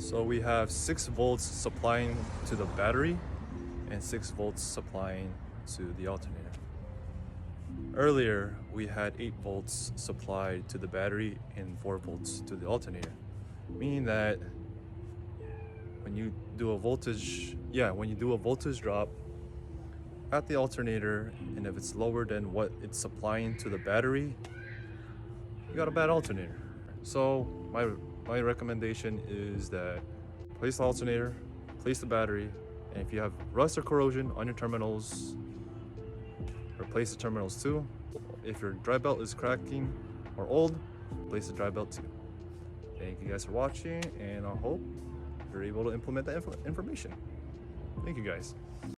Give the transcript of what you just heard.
So we have 6 volts supplying to the battery and 6 volts supplying to the alternator. Earlier, we had 8 volts supplied to the battery and 4 volts to the alternator, meaning that when you do a voltage drop at the alternator, and if it's lower than what it's supplying to the battery, you got a bad alternator. So my recommendation is that place the alternator, place the battery, and if you have rust or corrosion on your terminals, replace the terminals too. If your dry belt is cracking or old, replace the dry belt too. Thank you guys for watching, and I hope you're able to implement that information. Thank you guys.